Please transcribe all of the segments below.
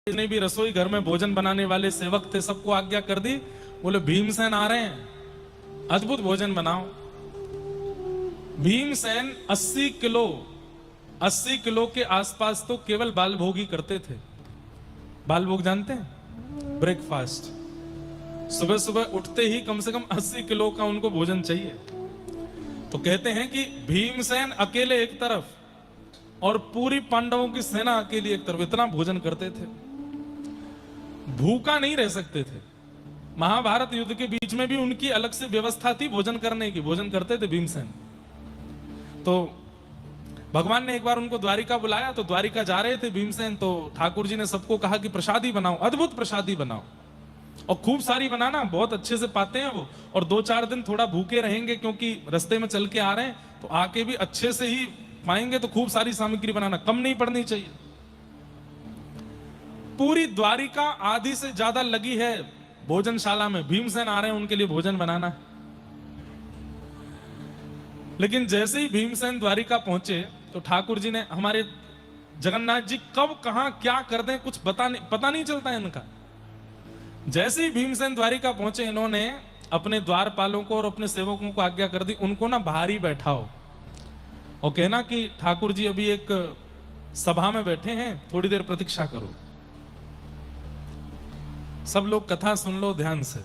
जितने भी रसोई घर में भोजन बनाने वाले सेवक थे सबको आज्ञा कर दी। बोले भीमसेन आ रहे हैं, अद्भुत भोजन बनाओ। भीमसेन 80 किलो के आसपास तो केवल बाल भोग ही करते थे। बाल भोग जानते हैं? ब्रेकफास्ट सुबह सुबह उठते ही कम से कम 80 किलो का उनको भोजन चाहिए। तो कहते हैं कि भीमसेन अकेले एक तरफ और पूरी पांडवों की सेना अकेली एक तरफ, इतना भोजन करते थे। भूखा नहीं रह सकते थे। महाभारत युद्ध के बीच में भी उनकी अलग से व्यवस्था थी भोजन करने की, भोजन करते थे भीमसेन। तो भगवान ने एक बार उनको द्वारिका बुलाया, तो द्वारिका जा रहे थे भीमसेन, तो ठाकुर जी ने सबको कहा कि प्रसादी बनाओ, अद्भुत प्रसादी बनाओ और खूब सारी बनाना, बहुत अच्छे से पाते हैं वो। और 2-4 दिन थोड़ा भूखे रहेंगे क्योंकि रास्ते में चल के आ रहे हैं, तो आके भी अच्छे से ही पाएंगे, तो खूब सारी सामग्री बनाना, कम नहीं पड़नी चाहिए। पूरी द्वारिका आधी से ज्यादा लगी है भोजनशाला में, भीमसेन आ रहे हैं उनके लिए भोजन बनाना। लेकिन जैसे ही भीमसेन द्वारिका पहुंचे तो ठाकुर जी ने, हमारे जगन्नाथ जी कब कहां क्या कर दें कुछ पता नहीं चलता है इनका। जैसे ही भीमसेन द्वारिका पहुंचे, इन्होंने अपने द्वारपालों को और अपने सेवकों को आज्ञा कर दी, उनको ना बाहर ही बैठाओ और कहना कि ठाकुर जी अभी एक सभा में बैठे हैं, थोड़ी देर प्रतीक्षा करो। सब लोग कथा सुन लो ध्यान से।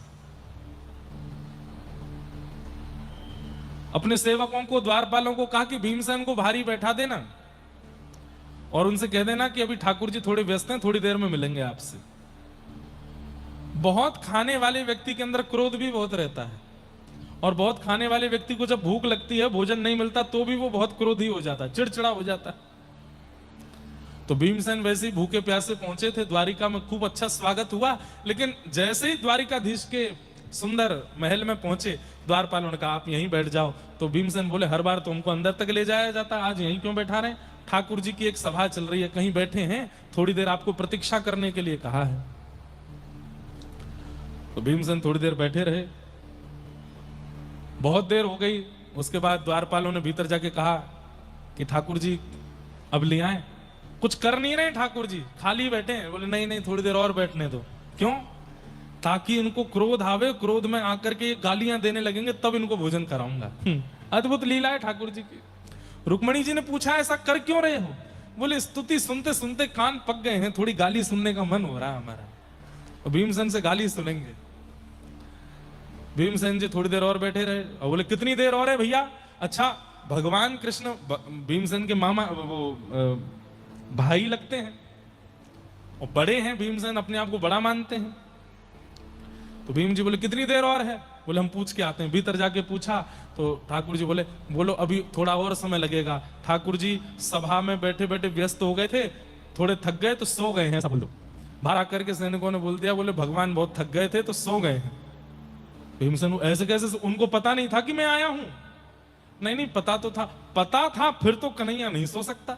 अपने सेवकों को, द्वारपालों को कहा कि भीमसेन को बाहर ही बैठा देना और उनसे कह देना कि अभी ठाकुर जी थोड़े व्यस्त हैं, थोड़ी देर में मिलेंगे आपसे। बहुत खाने वाले व्यक्ति के अंदर क्रोध भी बहुत रहता है और बहुत खाने वाले व्यक्ति को जब भूख लगती है, भोजन नहीं मिलता, तो भी वो बहुत क्रोधी हो जाता है, चिड़चिड़ा हो जाता है। तो भीमसेन वैसे ही भूखे प्यासे पहुंचे थे द्वारिका में, खूब अच्छा स्वागत हुआ। लेकिन जैसे ही द्वारिकाधीश के सुंदर महल में पहुंचे, द्वारपालों ने कहा आप यहीं बैठ जाओ। तो भीमसेन बोले हर बार तो हमको अंदर तक ले जाया जाता, आज यहीं क्यों बैठा रहे? ठाकुर जी की एक सभा चल रही है, कहीं बैठे हैं, थोड़ी देर आपको प्रतीक्षा करने के लिए कहा है। तो भीमसेन थोड़ी देर बैठे रहे, बहुत देर हो गई। उसके बाद द्वारपालों ने भीतर जाके कहा कि ठाकुर जी अब ले आए। कुछ कर नहीं रहे ठाकुर जी, खाली बैठे हैं। बोले नहीं नहीं, थोड़ी देर और बैठने दो। क्यों? ताकि इनको क्रोध आवे, क्रोध में आकर के गालियां देने लगेंगे, तब इनको भोजन कराऊंगा। अद्भुत लीला है ठाकुर जी की। रुक्मणी जी ने पूछा ऐसा कर क्यों रहे हो? बोले स्तुति सुनते सुनते कान पक गए हैं, थोड़ी गाली सुनने का मन हो रहा है हमारा, और भीमसेन से गाली सुनेंगे। भीमसेन जी थोड़ी देर और बैठे रहे और बोले कितनी देर और है भैया? अच्छा, भगवान कृष्ण भीमसेन के मामा, वो भाई लगते हैं और बड़े हैं, भीमसेन अपने आप को बड़ा मानते हैं। तो भीम जी बोले कितनी देर और है? बोले हम पूछ के आते हैं। भीतर जाके पूछा तो ठाकुर जी बोले बोलो अभी थोड़ा और समय लगेगा। ठाकुर जी सभा में बैठे बैठे व्यस्त हो गए थे, थोड़े थक गए तो सो गए हैं सब लोग। बाहर आकर के सैनिकों ने बोल दिया, बोले भगवान बहुत थक गए थे तो सो गए हैं। भीमसेन ऐसे कैसे? उनको पता नहीं था कि मैं आया हूं? नहीं नहीं, पता तो था। पता था फिर तो कन्हैया नहीं सो सकता।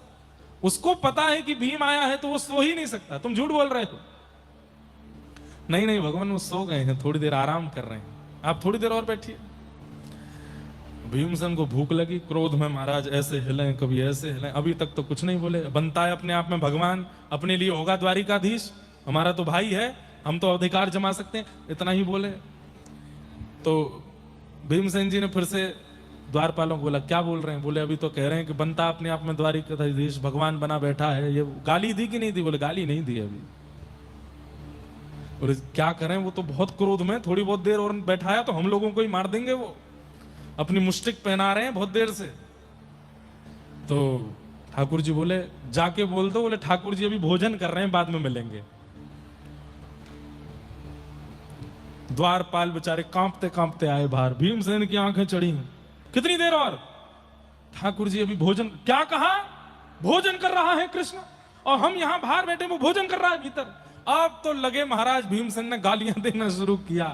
उसको पता है कि भीम आया है तो वो सो ही नहीं सकता। तुम झूठ बोल रहे हो। नहीं नहीं भगवान, वो सो गए हैं, थोड़ी देर आराम कर रहे हैं, आप थोड़ी देर और बैठिए। भीमसेन को भूख लगी, क्रोध में महाराज ऐसे हिले कभी ऐसे हिले, अभी तक तो कुछ नहीं बोले। बनता है अपने आप में भगवान, अपने लिए होगा द्वारिकाधीश, हमारा तो भाई है, हम तो अधिकार जमा सकते हैं, इतना ही बोले। तो भीमसेन जी ने फिर से द्वारपालों को बोला क्या बोल रहे हैं? बोले अभी तो कह रहे हैं कि बनता अपने आप में द्वारिकाधीश, भगवान बना बैठा है। ये गाली दी कि नहीं दी? बोले गाली नहीं दी अभी। बोले क्या करें, वो तो बहुत क्रोध में, थोड़ी बहुत देर और बैठाया तो हम लोगों को ही मार देंगे, वो अपनी मुष्टिक पहना रहे हैं बहुत देर से। तो ठाकुर जी बोले जाके बोल दो, बोले ठाकुर जी अभी भोजन कर रहे हैं, बाद में मिलेंगे। द्वारपाल बेचारे कांपते कांपते आए बाहर, भीमसेन की आंखें चढ़ी। कितनी देर और? ठाकुर जी अभी भोजन। क्या कहा? भोजन कर रहा है कृष्ण और हम यहां बाहर बैठे, वो भोजन कर रहा है भीतर। अब तो लगे महाराज, भीमसेन ने गालियां देना शुरू किया।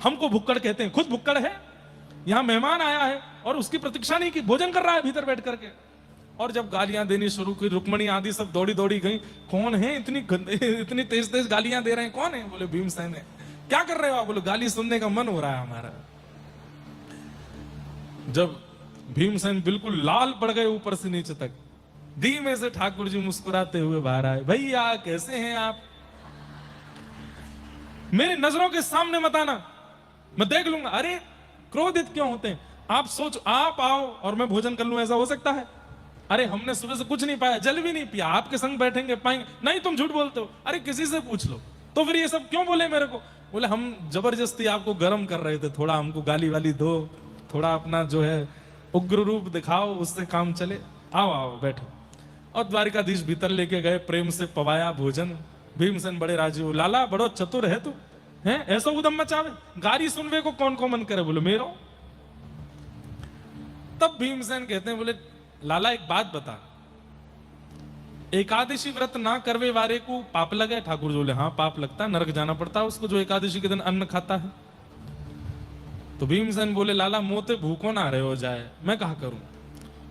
हमको भुक्कड़ कहते हैं, खुद भुक्कड़ है, यहां मेहमान आया है और उसकी प्रतीक्षा नहीं की, भोजन कर रहा है भीतर बैठ करके। और जब गालियां देनी शुरू की, रुक्मणी आदि सब दौड़ी दौड़ी गई। कौन है इतनी तेज तेज गालियां दे रहे हैं, कौन है? बोले भीमसेन है। क्या कर रहे हो आप? बोले गाली सुनने का मन हो रहा है हमारा। जब भीमसेन बिल्कुल लाल पड़ गए ऊपर से नीचे तक, धीमे से ठाकुर जी मुस्कुराते हुए बाहर आए। भैया कैसे हैं आप? मेरी नजरों के सामने मत आना, मैं देख लूंगा। अरे क्रोधित क्यों होते हैं? आप सोचो, आप आओ और मैं भोजन कर लूं, ऐसा हो सकता है? अरे हमने सुबह से कुछ नहीं पाया, जल भी नहीं पिया, आपके संग बैठेंगे पाएंगे नहीं? तुम झूठ बोलते हो। अरे किसी से पूछ लो। तो फिर ये सब क्यों बोले मेरे को? बोले हम जबरदस्ती आपको गर्म कर रहे थे, थोड़ा हमको गाली वाली दो, थोड़ा अपना जो है उग्र रूप दिखाओ, उससे काम चले। आओ आओ बैठो। और द्वारिकाधीश भीतर लेके गए, प्रेम से पवाया भोजन। भीमसेन बड़े राजी हो, लाला बड़ो चतुर है तू, है ऐसा उदम मचावे, गारी सुनवे को कौन को मन करे? बोले मेरो। तब भीमसेन कहते हैं, बोले लाला एक बात बता, एकादशी व्रत ना करवे वारे को पाप लगे? ठाकुर जी बोले हाँ पाप लगता है, नरक जाना पड़ता है उसको जो एकादशी के दिन अन्न खाता है। तो भीमसेन बोले लाला मोते भूखो ना रहे हो जाए, मैं कहा करूं?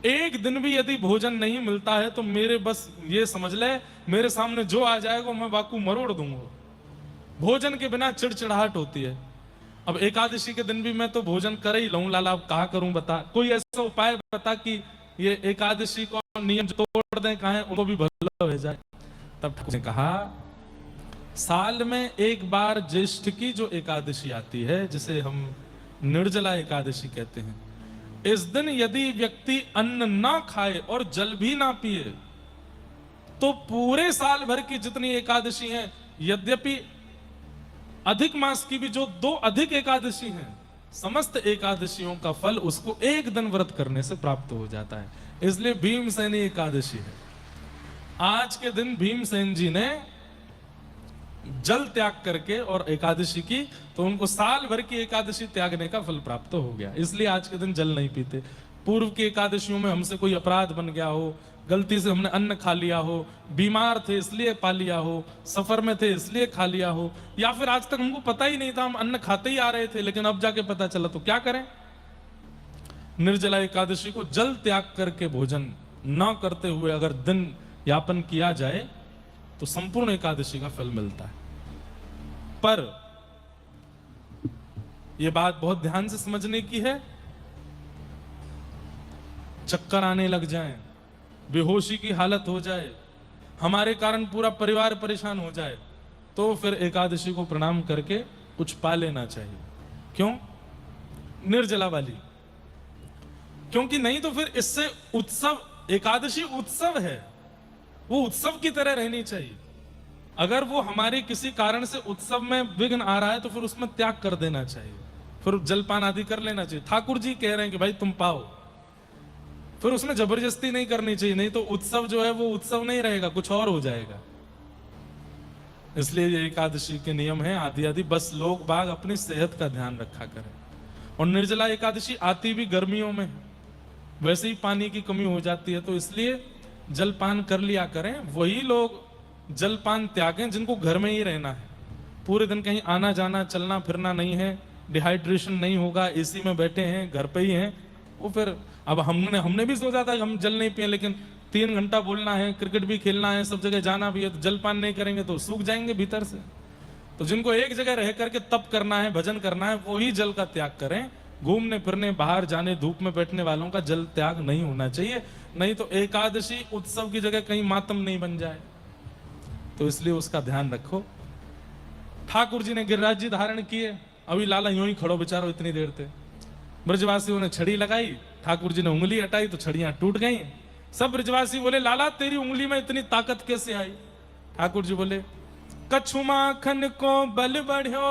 एक दिन भी यदि भोजन नहीं मिलता है तो मेरे बस ये समझ ले, मेरे सामने जो आ जाएगा मैं बाकू मरोड़ दूंगा। भोजन के बिना चिड़चिड़ाहट होती है। अब एकादशी के दिन भी मैं तो भोजन कर ही लूं लाला, अब कहा करूं बता, कोई ऐसा उपाय बता कि ये एकादशी को नियम तोड़ दें, कहा उनको भी भला हो जाए। तब ठाकुर ने कहा साल में एक बार ज्येष्ठ की जो एकादशी आती है, जिसे हम निर्जला एकादशी कहते हैं, इस दिन यदि व्यक्ति अन्न ना खाए और जल भी ना पिए तो पूरे साल भर की जितनी एकादशी हैं, यद्यपि अधिक मास की भी जो 2 अधिक एकादशी हैं, समस्त एकादशियों का फल उसको एक दिन व्रत करने से प्राप्त हो जाता है। इसलिए भीमसेनी एकादशी है। आज के दिन भीमसेन जी ने जल त्याग करके और एकादशी की, तो उनको साल भर की एकादशी त्यागने का फल प्राप्त हो गया। इसलिए आज के दिन जल नहीं पीते। पूर्व की एकादशियों में हमसे कोई अपराध बन गया हो, गलती से हमने अन्न खा लिया हो, बीमार थे इसलिए पा लिया हो, सफर में थे इसलिए खा लिया हो, या फिर आज तक हमको पता ही नहीं था, हम अन्न खाते ही आ रहे थे लेकिन अब जाके पता चला, तो क्या करें? निर्जला एकादशी को जल त्याग करके भोजन न करते हुए अगर दिन यापन किया जाए तो संपूर्ण एकादशी का फल मिलता है। पर यह बात बहुत ध्यान से समझने की है। चक्कर आने लग जाए, बेहोशी की हालत हो जाए, हमारे कारण पूरा परिवार परेशान हो जाए, तो फिर एकादशी को प्रणाम करके कुछ पा लेना चाहिए। क्यों? निर्जला वाली। क्योंकि नहीं तो फिर इससे उत्सव, एकादशी उत्सव है, वो उत्सव की तरह रहनी चाहिए। अगर वो हमारे किसी कारण से उत्सव में विघ्न आ रहा है तो फिर उसमें त्याग कर देना चाहिए, फिर जलपान आदि कर लेना चाहिए। ठाकुर जी कह रहे हैं कि भाई तुम पाओ, फिर उसमें जबरदस्ती नहीं करनी चाहिए, नहीं तो उत्सव जो है वो उत्सव नहीं रहेगा, कुछ और हो जाएगा। इसलिए ये एकादशी के नियम है आदि आदि, बस लोग बाग अपनी सेहत का ध्यान रखा करें। और निर्जला एकादशी आती भी गर्मियों में, वैसे ही पानी की कमी हो जाती है, तो इसलिए जलपान कर लिया करें। वही लोग जलपान त्यागें जिनको घर में ही रहना है, पूरे दिन कहीं आना जाना चलना फिरना नहीं है, डिहाइड्रेशन नहीं होगा, एसी में बैठे हैं, घर पे ही हैं, वो फिर अब हमने भी सोचा था कि हम जल नहीं पिए, लेकिन 3 घंटा बोलना है, क्रिकेट भी खेलना है, सब जगह जाना भी है, तो जलपान नहीं करेंगे तो सूख जाएंगे भीतर से। तो जिनको एक जगह रह करके तप करना है, भजन करना है, वो ही जल का त्याग करें। घूमने फिरने बाहर जाने धूप में बैठने वालों का जल त्याग नहीं होना चाहिए, नहीं तो एकादशी उत्सव की जगह कहीं मातम नहीं बन जाए। तो इसलिए उसका ध्यान रखो। ठाकुर जी ने गिरिराज जी धारण किए, अभी लाला यूं ही खड़ो बेचारो इतनी देर थे। ब्रजवासियों ने छड़ी लगाई, ठाकुर जी ने उंगली हटाई तो छड़ियां टूट गई। सब ब्रजवासी बोले लाला तेरी उंगली में इतनी ताकत कैसे आई? ठाकुर जी बोले कछु माखन को बल बढ़्यो,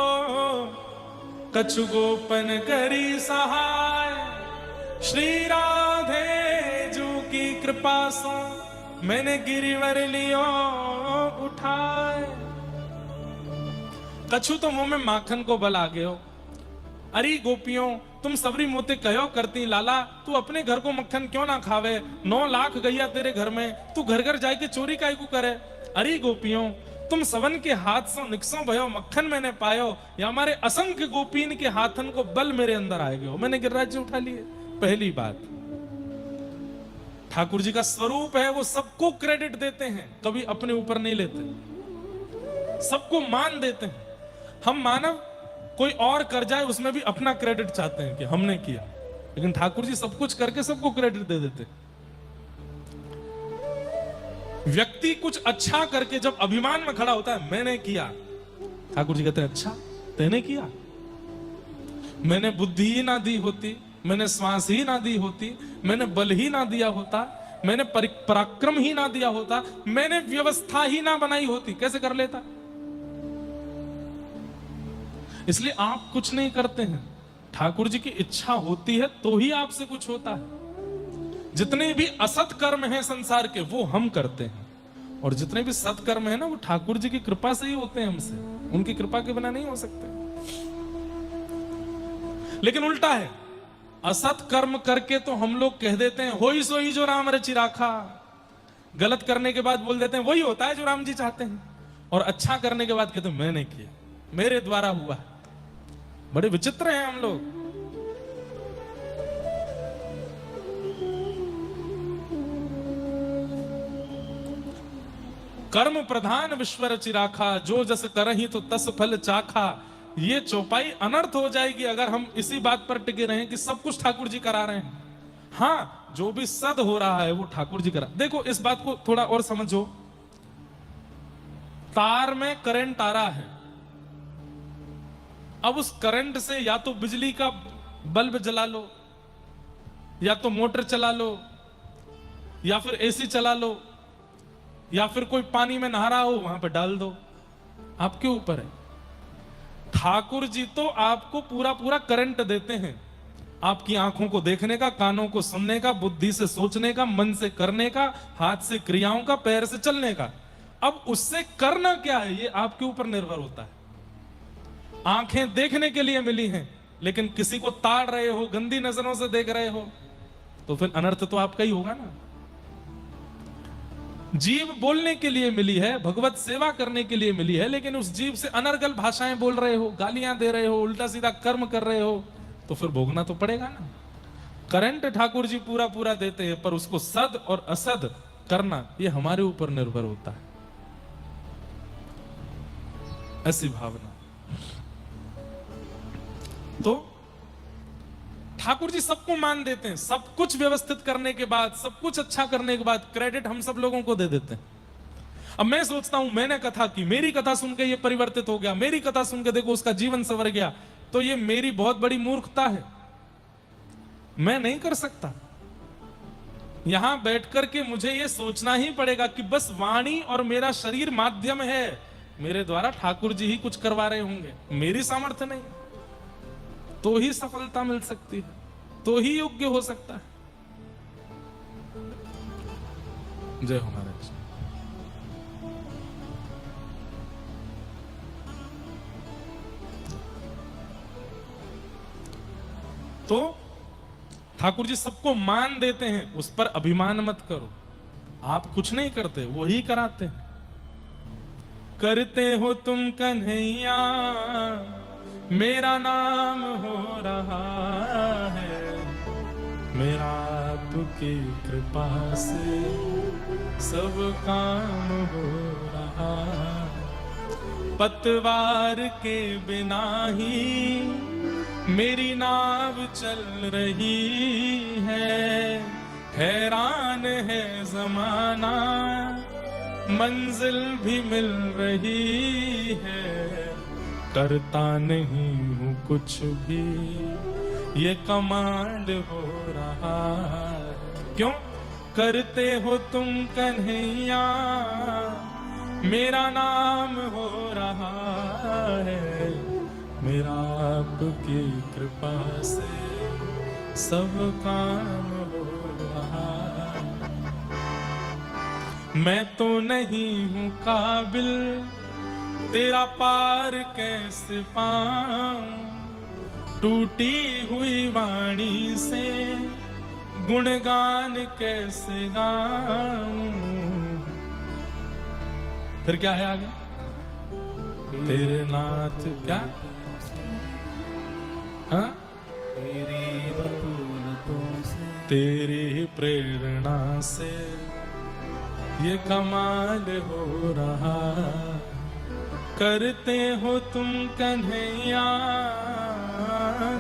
कछु गोपन करी सहाय, श्री राधे जू की कृपा सो मैंने गिरिवर लियो उठाए। कछु तो मुंह में माखन को बल आ गए हो। अरे गोपियों तुम सबरी मोते कहो करती, लाला तू अपने घर को मक्खन क्यों ना खावे? 9 लाख गैया तेरे घर में, तू घर घर जाके चोरी काहे को करे? अरे गोपियों तुम सवन के हाथ से निकसों भयो मक्खन मैंने पायो, या हमारे असंख्य गोपीन के हाथन को बल मेरे अंदर आए गए हो, मैंने गिरिराज जी उठा लिए। पहली बात, ठाकुर जी का स्वरूप है, वो सबको क्रेडिट देते हैं, कभी अपने ऊपर नहीं लेते, सबको मान देते हैं। हम मानव कोई और कर जाए उसमें भी अपना क्रेडिट चाहते हैं कि हमने किया, लेकिन ठाकुर जी सब कुछ करके सबको क्रेडिट दे देते। व्यक्ति कुछ अच्छा करके जब अभिमान में खड़ा होता है मैंने किया, ठाकुर जी कहते हैं अच्छा तैने किया, मैंने बुद्धि ही ना दी होती, मैंने श्वास ही ना दी होती, मैंने बल ही ना दिया होता, मैंने पराक्रम ही ना दिया होता, मैंने व्यवस्था ही ना बनाई होती, कैसे कर लेता। इसलिए आप कुछ नहीं करते हैं, ठाकुर जी की इच्छा होती है तो ही आपसे कुछ होता है। जितने भी असत कर्म हैं संसार के वो हम करते हैं, और जितने भी सत्कर्म है ना वो ठाकुर जी की कृपा से ही होते हैं हमसे, उनकी कृपा के बिना नहीं हो सकते। लेकिन उल्टा है, असत कर्म करके तो हम लोग कह देते हैं होई सोई जो राम रचि राखा, गलत करने के बाद बोल देते हैं वही होता है जो राम जी चाहते हैं, और अच्छा करने के बाद कहते हैं मैंने किया, मेरे द्वारा हुआ। बड़े विचित्र हैं हम लोग। कर्म प्रधान विश्व रचि राखा, जो जस करहि तो तस फल चाखा। ये चौपाई अनर्थ हो जाएगी अगर हम इसी बात पर टिके रहें कि सब कुछ ठाकुर जी करा रहे हैं। हाँ, जो भी सद हो रहा है वो ठाकुर जी करा। देखो इस बात को थोड़ा और समझो, तार में करंट आ रहा है, अब उस करंट से या तो बिजली का बल्ब जला लो, या तो मोटर चला लो, या फिर एसी चला लो, या फिर कोई पानी में नहा रहा हो वहां पर डाल दो, आपके ऊपर है। ठाकुर जी तो आपको पूरा पूरा करंट देते हैं, आपकी आंखों को देखने का, कानों को सुनने का, बुद्धि से सोचने का, मन से करने का, हाथ से क्रियाओं का, पैर से चलने का। अब उससे करना क्या है ये आपके ऊपर निर्भर होता है। आंखें देखने के लिए मिली हैं, लेकिन किसी को ताड़ रहे हो, गंदी नजरों से देख रहे हो, तो फिर अनर्थ तो आपका ही होगा ना। जीव बोलने के लिए मिली है, भगवत सेवा करने के लिए मिली है, लेकिन उस जीव से अनर्गल भाषाएं बोल रहे हो, गालियां दे रहे हो, उल्टा सीधा कर्म कर रहे हो, तो फिर भोगना तो पड़ेगा ना। करंट ठाकुर जी पूरा पूरा देते हैं, पर उसको सद और असद करना ये हमारे ऊपर निर्भर होता है। ऐसी भावना। तो ठाकुर जी सबको मान देते हैं, सब कुछ व्यवस्थित करने के बाद, सब कुछ अच्छा करने के बाद क्रेडिट हम सब लोगों को दे देते हैं। अब मैं सोचता हूं मैंने कथा की, मेरी कथा सुन के ये परिवर्तित हो गया, मेरी कथा सुन के देखो उसका जीवन संवर गया, तो ये मेरी बहुत बड़ी मूर्खता है। मैं नहीं कर सकता। यहां बैठ करके मुझे ये सोचना ही पड़ेगा कि बस वाणी और मेरा शरीर माध्यम है, मेरे द्वारा ठाकुर जी ही कुछ करवा रहे होंगे, मेरी सामर्थ्य नहीं, तो ही सफलता मिल सकती है, तो ही योग्य हो सकता है। जय हो महाराज। तो ठाकुर जी सबको मान देते हैं, उस पर अभिमान मत करो। आप कुछ नहीं करते, वही कराते हैं। करते हो तुम कन्हैया, मेरा नाम हो रहा है, मेरा आपकी कृपा से सब काम हो रहा है। पतवार के बिना ही मेरी नाव चल रही है, हैरान है जमाना, मंजिल भी मिल रही है। करता नहीं हूं कुछ भी, ये कमाल हो रहा है। क्यों करते हो तुम कन्हैया, मेरा नाम हो रहा है, मेरा आपकी कृपा से सब काम हो रहा है। मैं तो नहीं हूं काबिल, तेरा पार कैसे पाऊं, टूटी हुई वाणी से गुणगान कैसे गाऊं। फिर क्या है आगे? तेरे नाथ क्या? हाँ? तेरी प्रेरणा से ये कमाल हो रहा। करते हो तुम कन्हैया,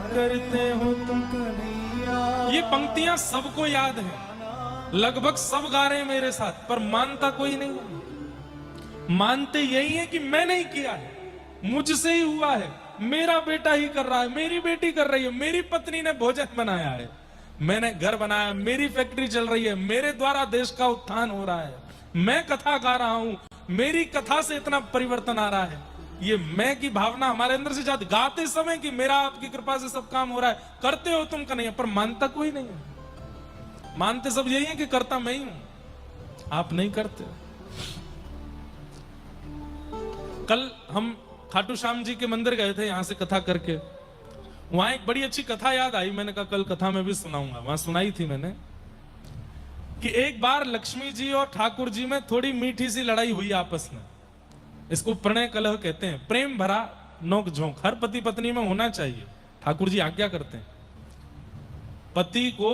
करते हो तुम कन्हैया। ये पंक्तियां सबको याद है, लगभग सब गा रहे हैं मेरे साथ, पर मानता कोई नहीं है। मानते यही है कि मैं नहीं किया है, मुझसे ही हुआ है, मेरा बेटा ही कर रहा है, मेरी बेटी कर रही है, मेरी पत्नी ने भोजन बनाया है, मैंने घर बनाया, मेरी फैक्ट्री चल रही है, मेरे द्वारा देश का उत्थान हो रहा है, मैं कथा गा रहा हूं, मेरी कथा से इतना परिवर्तन आ रहा है। ये मैं की भावना हमारे अंदर से जाती, गाते समय कि मेरा आपकी कृपा से सब काम हो रहा है, करते हो तुम का नहीं है, पर मानता कोई नहीं है। मानते सब यही है कि करता मैं ही हूं, आप नहीं करते। कल हम खाटू श्याम जी के मंदिर गए थे यहां से कथा करके, वहां एक बड़ी अच्छी कथा याद आई, मैंने कहा कल कथा में भी सुनाऊंगा। वहां सुनाई थी मैंने कि एक बार लक्ष्मी जी और ठाकुर जी में थोड़ी मीठी सी लड़ाई हुई आपस में। इसको प्रणय कलह कहते हैं, प्रेम भरा नोक झोंक हर पति पत्नी में होना चाहिए। ठाकुर जी आज्ञा करते हैं पति को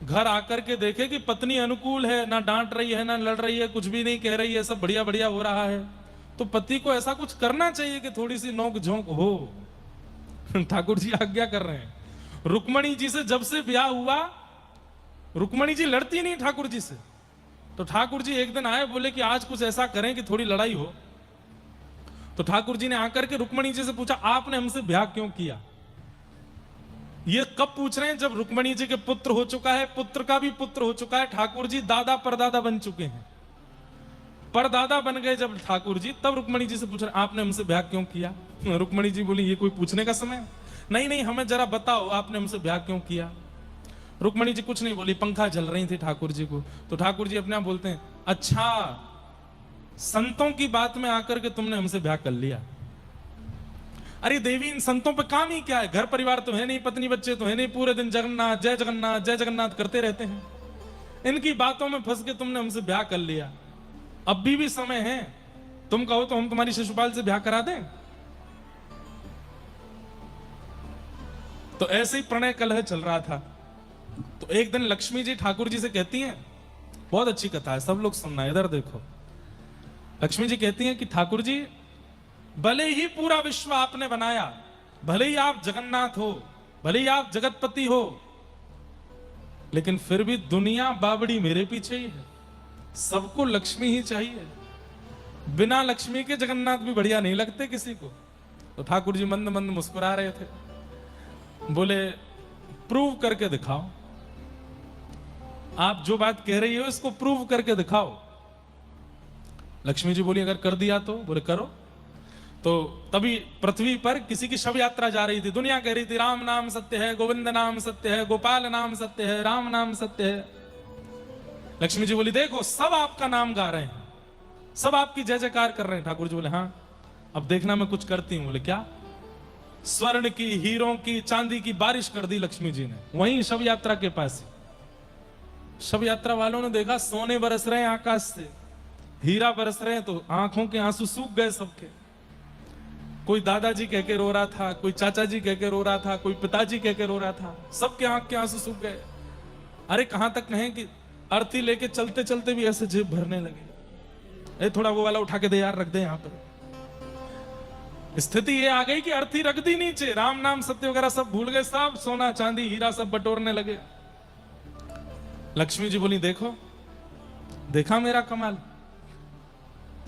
घर आकर के देखे कि पत्नी अनुकूल है, ना डांट रही है, ना लड़ रही है, कुछ भी नहीं कह रही है, सब बढ़िया बढ़िया हो रहा है, तो पति को ऐसा कुछ करना चाहिए कि थोड़ी सी नोक झोंक हो। ठाकुर जी आज्ञा कर रहे हैं। रुक्मणी जी से जब से ब्याह हुआ, रुक्मणी जी लड़ती नहीं ठाकुर जी से, तो ठाकुर जी एक दिन आए, बोले कि आज कुछ ऐसा करें कि थोड़ी लड़ाई हो। तो ठाकुर जी ने आकर के रुक्मणी जी से पूछा, आपने हमसे ब्याह क्यों किया? ये कब पूछ रहे हैं? जब रुक्मणी जी के पुत्र हो चुका है, पुत्र का भी पुत्र हो चुका है, ठाकुर जी दादा परदादा बन चुके हैं, परदादा बन गए जब ठाकुर जी, तब रुक्मणी जी से पूछ रहे आपने हमसे ब्याह क्यों किया? रुक्मणी जी बोली ये कोई पूछने का समय? नहीं नहीं, हमें जरा बताओ आपने हमसे ब्याह क्यों किया। रुक्मणी जी कुछ नहीं बोली, पंखा जल रही थी ठाकुर जी को। तो ठाकुर जी अपने आप बोलते हैं, अच्छा संतों की बात में आकर के तुमने हमसे ब्याह कर लिया। अरे देवी, इन संतों पे काम ही क्या है? घर परिवार तो है नहीं, पत्नी बच्चे तो है नहीं, पूरे दिन जगन्नाथ जय जगन्नाथ जय जगन्नाथ करते रहते हैं, इनकी बातों में फंस के तुमने हमसे ब्याह कर लिया। अब भी समय है, तुम कहो तो हम तुम्हारी शिशुपाल से ब्याह करा दें। तो ऐसे ही प्रणय कलह चल रहा था। तो एक दिन लक्ष्मी जी ठाकुर जी से कहती हैं, बहुत अच्छी कथा है, सब लोग सुनना, इधर देखो। लक्ष्मी जी कहती हैं कि ठाकुर जी, भले ही पूरा विश्व आपने बनाया, भले ही आप जगन्नाथ हो, भले ही आप जगतपति हो, लेकिन फिर भी दुनिया बावड़ी मेरे पीछे ही है, सबको लक्ष्मी ही चाहिए। बिना लक्ष्मी के जगन्नाथ भी बढ़िया नहीं लगते किसी को। तो ठाकुर जी मंद मंद मुस्कुरा रहे थे, बोले प्रूव करके दिखाओ, आप जो बात कह रही हो इसको प्रूव करके दिखाओ। लक्ष्मी जी बोली अगर कर दिया तो? बोले करो। तो तभी पृथ्वी पर किसी की शव यात्रा जा रही थी, दुनिया कह रही थी राम नाम सत्य है, गोविंद नाम सत्य है, गोपाल नाम सत्य है, राम नाम सत्य है। लक्ष्मी जी बोली देखो सब आपका नाम गा रहे हैं, सब आपकी जय जयकार कर रहे हैं। ठाकुर जी बोले हाँ, अब देखना मैं कुछ करती हूं। बोले क्या? स्वर्ण की, हीरों की, चांदी की बारिश कर दी लक्ष्मी जी ने, वहीं शव यात्रा के पास। शव यात्रा वालों ने देखा सोने बरस रहे हैं आकाश से, हीरा बरस रहे हैं, तो आंखों के आंसू सूख गए सबके। कोई दादाजी कह के रो रहा था, कोई चाचा जी कह के रो रहा था, कोई पिताजी कह के रो रहा था, सबके आंख के आंसू सूख गए। अरे कहां तक कहें कि अर्थी लेके चलते चलते भी ऐसे जेब भरने लगे, थोड़ा वो वाला उठा के दे यार, रख दे यहां पर। स्थिति ये आ गई कि अर्थी रख दी नीचे, राम नाम सत्य वगैरह सब भूल गए, सब सोना चांदी हीरा सब बटोरने लगे। लक्ष्मी जी बोली देखो, देखा मेरा कमाल,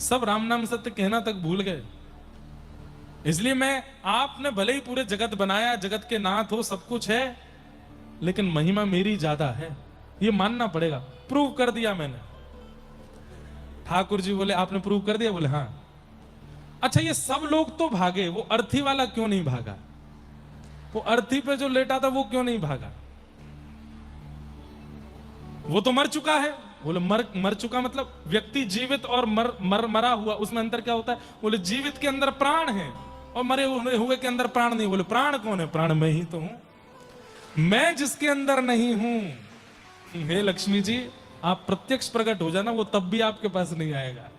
सब राम नाम सत्य कहना तक भूल गए। इसलिए मैं, आपने भले ही पूरे जगत बनाया, जगत के नाथ हो, सब कुछ है, लेकिन महिमा मेरी ज्यादा है, ये मानना पड़ेगा। प्रूव कर दिया मैंने। ठाकुर जी बोले आपने प्रूव कर दिया? बोले हाँ। अच्छा ये सब लोग तो भागे, वो अर्थी वाला क्यों नहीं भागा? वो अर्थी पे जो लेटा था वो क्यों नहीं भागा? वो तो मर चुका है। बोले मर चुका मतलब व्यक्ति जीवित और मरा हुआ, उसमें अंतर क्या होता है? बोले जीवित के अंदर प्राण है और मरे हुए के अंदर प्राण नहीं। बोले प्राण कौन है? प्राण मैं ही तो हूं, मैं जिसके अंदर नहीं हूं। हे लक्ष्मी जी, आप प्रत्यक्ष प्रकट हो जाना, वो तब भी आपके पास नहीं आएगा।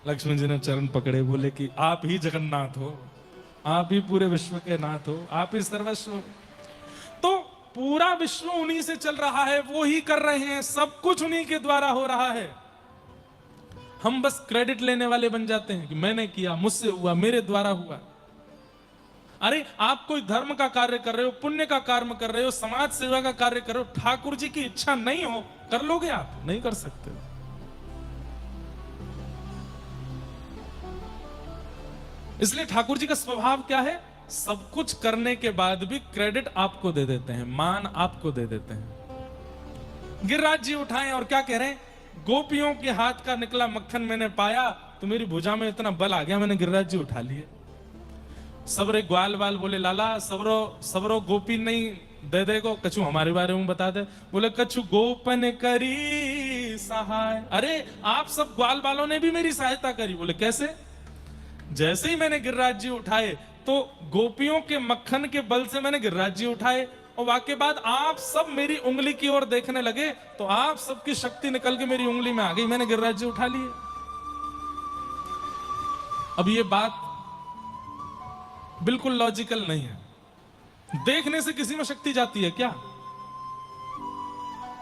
लक्ष्मी जी ने चरण पकड़े, बोले कि आप ही जगन्नाथ हो, आप ही पूरे विश्व के नाथ हो, आप ही सर्वस्व। तो पूरा विश्व उन्हीं से चल रहा है, वो ही कर रहे हैं, सब कुछ उन्हीं के द्वारा हो रहा है। हम बस क्रेडिट लेने वाले बन जाते हैं कि मैंने किया, मुझसे हुआ, मेरे द्वारा हुआ। अरे आप कोई धर्म का कार्य कर रहे हो, पुण्य का कार्य कर रहे हो, समाज सेवा का कार्य कर रहे हो, ठाकुर जी की इच्छा नहीं हो, कर लोगे आप? नहीं कर सकते। इसलिए ठाकुर जी का स्वभाव क्या है, सब कुछ करने के बाद भी क्रेडिट आपको दे देते हैं, मान आपको दे देते हैं। गिरिराज जी उठाए और क्या कह रहे हैं, गोपियों के हाथ का निकला मक्खन मैंने पाया तो मेरी भुजा में इतना बल आ गया, मैंने गिरिराज जी उठा लिए। सबरे ग्वाल वाल बोले लाला सबरो गोपी नहीं दे देगो, कछु हमारे बारे में बता दे। बोले कछु गोपन करी सहाय। अरे आप सब ग्वाल वालों ने भी मेरी सहायता करी। बोले कैसे? जैसे ही मैंने गिरिराज जी उठाए तो गोपियों के मक्खन के बल से मैंने गिरिराज जी उठाए, और वाके बाद आप सब मेरी उंगली की ओर देखने लगे तो आप सबकी शक्ति निकल के मेरी उंगली में आ गई, मैंने गिरिराज जी उठा लिए। अब ये बात बिल्कुल लॉजिकल नहीं है। देखने से किसी में शक्ति जाती है क्या?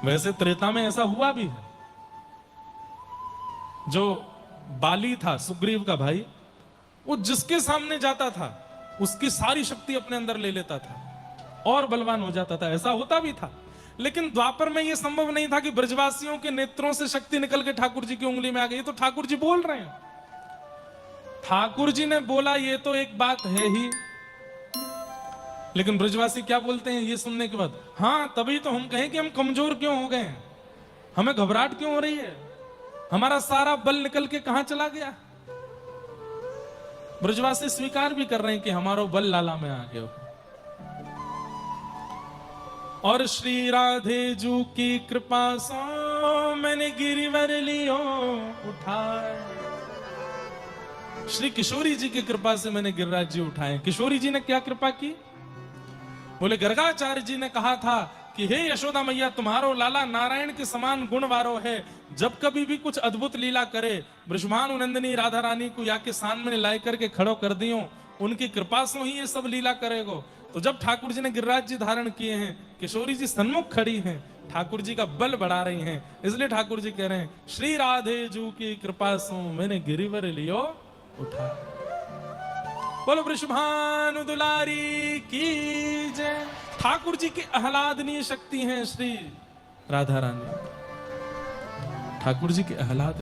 वैसे त्रेता में ऐसा हुआ भी है। जो बाली था सुग्रीव का भाई, वो जिसके सामने जाता था उसकी सारी शक्ति अपने अंदर ले लेता था और बलवान हो जाता था, ऐसा होता भी था। लेकिन द्वापर में यह संभव नहीं था कि ब्रजवासियों के नेत्रों से शक्ति निकल के ठाकुर जी की उंगली में आ गई। तो ठाकुर जी बोल रहे हैं, ठाकुर जी ने बोला ये तो एक बात है ही, लेकिन ब्रजवासी क्या बोलते हैं ये सुनने के बाद? हाँ तभी तो हम कहें कि हम कमजोर क्यों हो गए हैं, हमें घबराहट क्यों हो रही है, हमारा सारा बल निकल के कहां चला गया। ब्रजवासी स्वीकार भी कर रहे हैं कि हमारा बल लाला में आ गया। और श्री राधे जू की कृपा सो मैंने गिरिवर लियो उठाए। श्री किशोरी जी की कृपा से मैंने गिरिराज जी उठाए। किशोरी जी ने क्या कृपा की? बोले गर्गाचार्य जी ने कहा था कि हे यशोदा मैया तुम्हारो लाला नारायण के समान गुण वारो है, जब कभी भी कुछ अद्भुत लीला करे ब्रजभानु नंदिनी राधा रानी को या के सामने लाई करके खड़ो कर दियो, उनकी कृपा से ही ये सब लीला करेगो। तो जब ठाकुर जी ने गिरिराज जी धारण किए हैं, किशोरी जी सन्मुख खड़ी हैं, ठाकुर जी का बल बढ़ा रही हैं, इसलिए ठाकुर जी कह रहे हैं श्री राधे जू की कृपा से मैंने गिरिवर लियो उठा। बोलो वृषभानु दुलारी की जय। ठाकुर जी की आह्लादनीय शक्ति है श्री राधा रानी, ठाकुर जी की आह्लाद